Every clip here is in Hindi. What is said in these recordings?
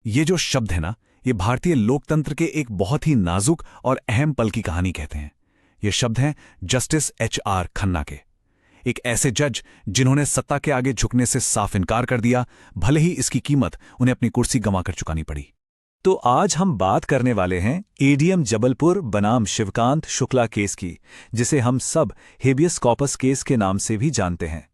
ये जो शब्द है ना, ये भारतीय लोकतंत्र के एक बहुत ही नाजुक और अहम पल की कहानी कहते हैं। ये शब्द हैं जस्टिस H.R. खन्ना के। एक ऐसे जज जिन्होंने सत्ता के आगे झुकने से साफ इनकार कर दिया, भले ही इसकी कीमत उन्हें अपनी कुर्सी गंवाकर चुकानी पड़ी। तो आज हम बात करने वाले हैं एडीएम जबलपुर बनाम शिवकांत शुक्ला केस की, जिसे हम सब हेबियस कॉर्पस केस के नाम से भी जानते हैं।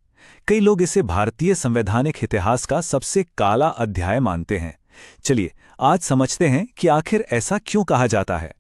कई लोग इसे भारतीय संवैधानिक इतिहास का सबसे काला अध्याय मानते हैं। चलिए आज समझते हैं कि आखिर ऐसा क्यों कहा जाता है।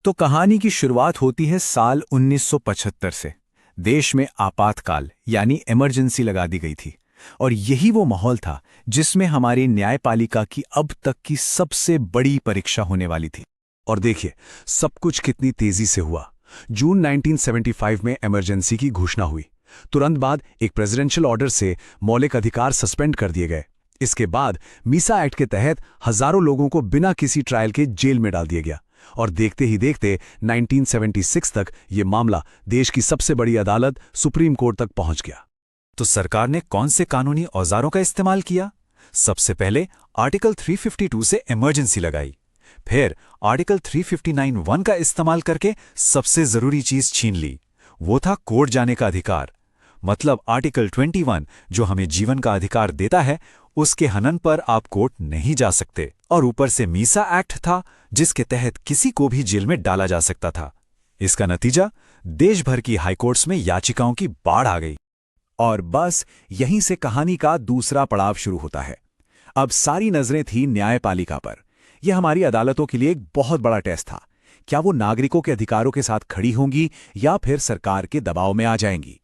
तो कहानी की शुरुआत होती है साल 1975 से। देश में आपातकाल यानी इमरजेंसी लगा दी गई थी, और यही वो माहौल था जिसमें हमारी न्यायपालिका की अब तक की सबसे बड़ी परीक्षा होने वाली थी। और देखिए सब कुछ कितनी तेजी से हुआ। जून 1975 में इमरजेंसी की घोषणा हुई। तुरंत बाद एक प्रेसिडेंशियल ऑर्डर से मौलिक अधिकार सस्पेंड कर दिए गए। इसके बाद मीसा एक्ट के तहत हजारों लोगों को बिना किसी ट्रायल के जेल में डाल दिया गया, और देखते ही देखते 1976 तक ये मामला देश की सबसे बड़ी अदालत सुप्रीम कोर्ट तक पहुंच गया। तो सरकार ने कौन से कानूनी औजारों का इस्तेमाल किया? सबसे पहले आर्टिकल 352 से इमरजेंसी लगाई। फिर आर्टिकल 359(1) का इस्तेमाल करके सबसे जरूरी चीज छीन ली, वो था कोर्ट जाने का अधिकार। मतलब आर्टिकल 21 जो हमें जीवन का अधिकार देता है, उसके हनन पर आप कोर्ट नहीं जा सकते। और ऊपर से मीसा एक्ट था जिसके तहत किसी को भी जेल में डाला जा सकता था। इसका नतीजा देश भर की हाईकोर्ट्स में याचिकाओं की बाढ़ आ गई। और बस यहीं से कहानी का दूसरा पड़ाव शुरू होता है। अब सारी नजरें थी न्यायपालिका पर। यह हमारी अदालतों के लिए एक बहुत बड़ा टेस्ट था। क्या वो नागरिकों के अधिकारों के साथ खड़ी होंगी या फिर सरकार के दबाव में आ जाएंगी?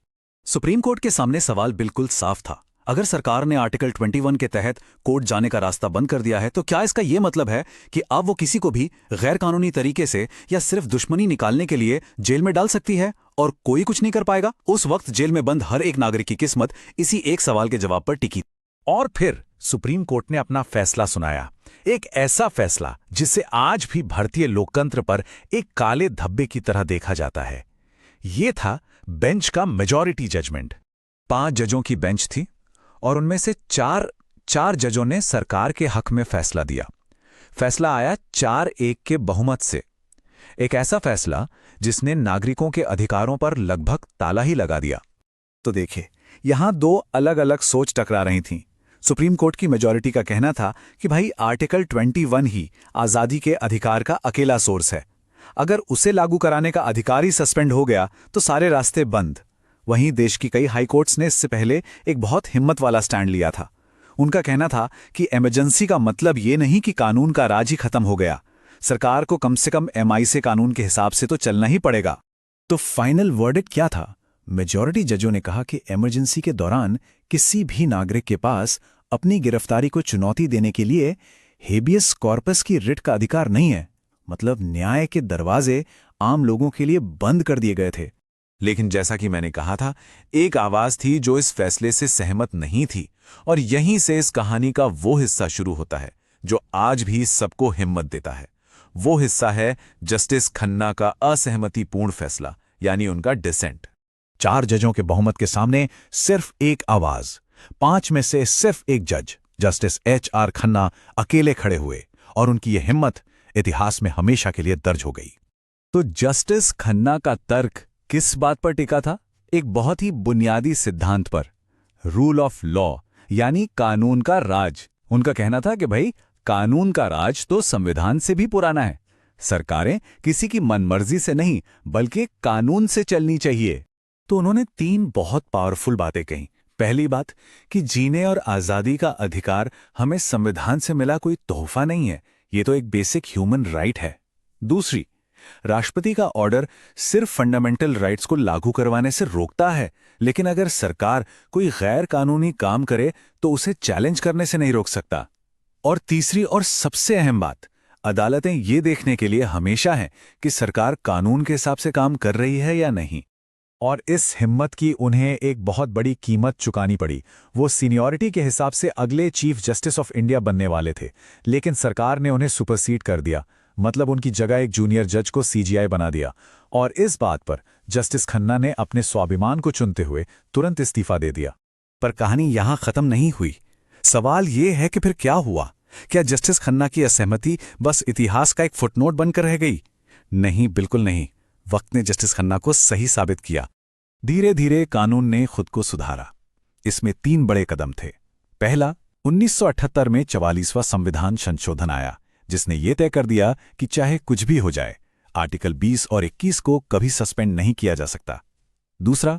सुप्रीम कोर्ट के सामने सवाल बिल्कुल साफ था। अगर सरकार ने आर्टिकल 21 के तहत कोर्ट जाने का रास्ता बंद कर दिया है, तो क्या इसका यह मतलब है कि अब वो किसी को भी गैर कानूनी तरीके से या सिर्फ दुश्मनी निकालने के लिए जेल में डाल सकती है और कोई कुछ नहीं कर पाएगा? उस वक्त जेल में बंद हर एक नागरिक की किस्मत इसी एक सवाल के जवाब पर टिकी। और फिर सुप्रीम कोर्ट ने अपना फैसला सुनाया, एक ऐसा फैसला जिसे आज भी भारतीय लोकतंत्र पर एक काले धब्बे की तरह देखा जाता है। ये था बेंच का मेजॉरिटी जजमेंट। 5 जजों की बेंच थी और उनमें से चार जजों ने सरकार के हक में फैसला दिया। फैसला आया 4-1 के बहुमत से। एक ऐसा फैसला जिसने नागरिकों के अधिकारों पर लगभग ताला ही लगा दिया। तो देखिए, यहां 2 अलग अलग सोच टकरा रही थीं। सुप्रीम कोर्ट की मेजॉरिटी का कहना था कि भाई आर्टिकल 21 ही आजादी के अधिकार का अकेला सोर्स है। अगर उसे लागू कराने का अधिकार ही सस्पेंड हो गया तो सारे रास्ते बंद। वहीं देश की कई हाई कोर्ट्स ने इससे पहले एक बहुत हिम्मत वाला स्टैंड लिया था। उनका कहना था कि इमरजेंसी का मतलब ये नहीं कि कानून का राज ही खत्म हो गया। सरकार को कम से कम MI से कानून के हिसाब से तो चलना ही पड़ेगा। तो फाइनल वर्डिक्ट क्या था? मेजॉरिटी जजों ने कहा कि इमरजेंसी के दौरान किसी भी नागरिक के पास अपनी गिरफ्तारी को चुनौती देने के लिए हेबियस कॉर्पस की रिट का अधिकार नहीं है। मतलब न्याय के दरवाजे आम लोगों के लिए बंद कर दिए गए थे। लेकिन जैसा कि मैंने कहा था, एक आवाज थी जो इस फैसले से सहमत नहीं थी, और यहीं से इस कहानी का वो हिस्सा शुरू होता है जो आज भी सबको हिम्मत देता है। वो हिस्सा है जस्टिस खन्ना का असहमतिपूर्ण फैसला, यानी उनका डिसेंट। 4 जजों के बहुमत के सामने सिर्फ एक आवाज। 5 में से सिर्फ एक जज जस्टिस H.R. खन्ना अकेले खड़े हुए, और उनकी यह हिम्मत इतिहास में हमेशा के लिए दर्ज हो गई। तो जस्टिस खन्ना का तर्क किस बात पर टिका था? एक बहुत ही बुनियादी सिद्धांत पर, रूल ऑफ लॉ, यानी कानून का राज। उनका कहना था कि भाई कानून का राज तो संविधान से भी पुराना है। सरकारें किसी की मनमर्जी से नहीं बल्कि कानून से चलनी चाहिए। तो उन्होंने 3 बहुत पावरफुल बातें कहीं। पहली बात कि जीने और आजादी का अधिकार हमें संविधान से मिला कोई तोहफा नहीं है, ये तो एक बेसिक ह्यूमन राइट है। दूसरी, राष्ट्रपति का ऑर्डर सिर्फ फंडामेंटल राइट्स को लागू करवाने से रोकता है, लेकिन अगर सरकार कोई गैर कानूनी काम करे तो उसे चैलेंज करने से नहीं रोक सकता। और तीसरी और सबसे अहम बात, अदालतें ये देखने के लिए हमेशा हैं कि सरकार कानून के हिसाब से काम कर रही है या नहीं। और इस हिम्मत की उन्हें एक बहुत बड़ी कीमत चुकानी पड़ी। वो सीनियरिटी के हिसाब से अगले चीफ जस्टिस ऑफ इंडिया बनने वाले थे, लेकिन सरकार ने उन्हें सुपरसीड कर दिया। मतलब उनकी जगह एक जूनियर जज को CGI बना दिया। और इस बात पर जस्टिस खन्ना ने अपने स्वाभिमान को चुनते हुए तुरंत इस्तीफा दे दिया। पर कहानी यहां खत्म नहीं हुई। सवाल ये है कि फिर क्या हुआ? क्या जस्टिस खन्ना की असहमति बस इतिहास का एक फुटनोट बनकर रह गई? नहीं, बिल्कुल नहीं। वक्त ने जस्टिस खन्ना को सही साबित किया। धीरे धीरे कानून ने खुद को सुधारा। इसमें 3 बड़े कदम थे। पहला, 1978 में 44वां संविधान संशोधन आया, जिसने ये तय कर दिया कि चाहे कुछ भी हो जाए, आर्टिकल 20 और 21 को कभी सस्पेंड नहीं किया जा सकता। दूसरा,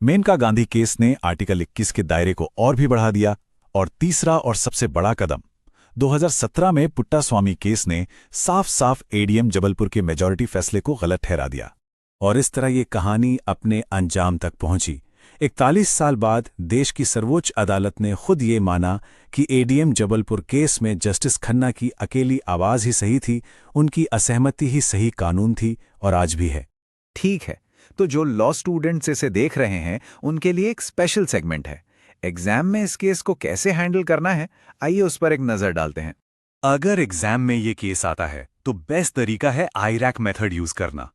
मेनका गांधी केस ने आर्टिकल 21 के दायरे को और भी बढ़ा दिया। और तीसरा और सबसे बड़ा कदम, 2017 में पुट्टास्वामी केस ने साफ साफ एडीएम जबलपुर के मेजॉरिटी फैसले को गलत ठहरा दिया। और इस तरह ये कहानी अपने अंजाम तक पहुंची। 41 साल बाद देश की सर्वोच्च अदालत ने खुद ये माना कि एडीएम जबलपुर केस में जस्टिस खन्ना की अकेली आवाज ही सही थी, उनकी असहमति ही सही कानून थी, और आज भी है। ठीक है, तो जो लॉ स्टूडेंट्स इसे देख रहे हैं उनके लिए एक स्पेशल सेगमेंट है। एग्जाम में इस केस को कैसे हैंडल करना है, आइए उस पर एक नजर डालते हैं। अगर एग्जाम में ये केस आता है तो बेस्ट तरीका है आईरैक मेथड यूज करना,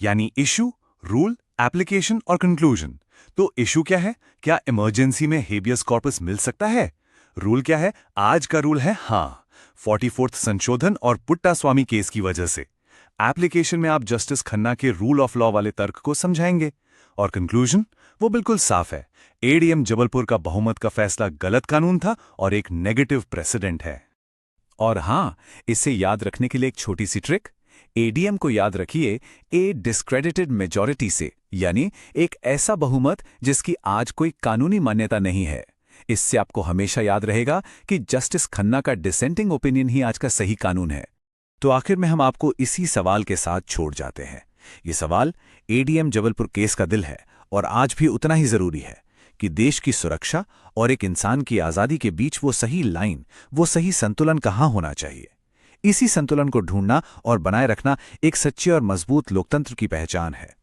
यानी इशू, रूल, एप्लीकेशन और कंक्लूजन। तो इशू क्या है? क्या इमरजेंसी में हेबियस कॉर्पस मिल सकता है? रूल क्या है? आज का रूल है हाँ, 44th संशोधन और पुट्टास्वामी केस की वजह से। एप्लीकेशन में आप जस्टिस खन्ना के रूल ऑफ लॉ वाले तर्क को समझाएंगे। और कंक्लूजन, वो बिल्कुल साफ है, एडीएम जबलपुर का बहुमत का फैसला गलत कानून था और एक नेगेटिव प्रेसिडेंट है। और हां, इसे याद रखने के लिए एक छोटी सी ट्रिक। एडीएम को याद रखिए ए डिस्क्रेडिटेड मेजॉरिटी से, यानी एक ऐसा बहुमत जिसकी आज कोई कानूनी मान्यता नहीं है। इससे आपको हमेशा याद रहेगा कि जस्टिस खन्ना का डिसेंटिंग ओपिनियन ही आज का सही कानून है। तो आखिर में हम आपको इसी सवाल के साथ छोड़ जाते हैं। ये सवाल एडीएम जबलपुर केस का दिल है और आज भी उतना ही जरूरी है कि देश की सुरक्षा और एक इंसान की आजादी के बीच वो सही लाइन, वो सही संतुलन कहाँ होना चाहिए। इसी संतुलन को ढूंढना और बनाए रखना एक सच्चे और मजबूत लोकतंत्र की पहचान है।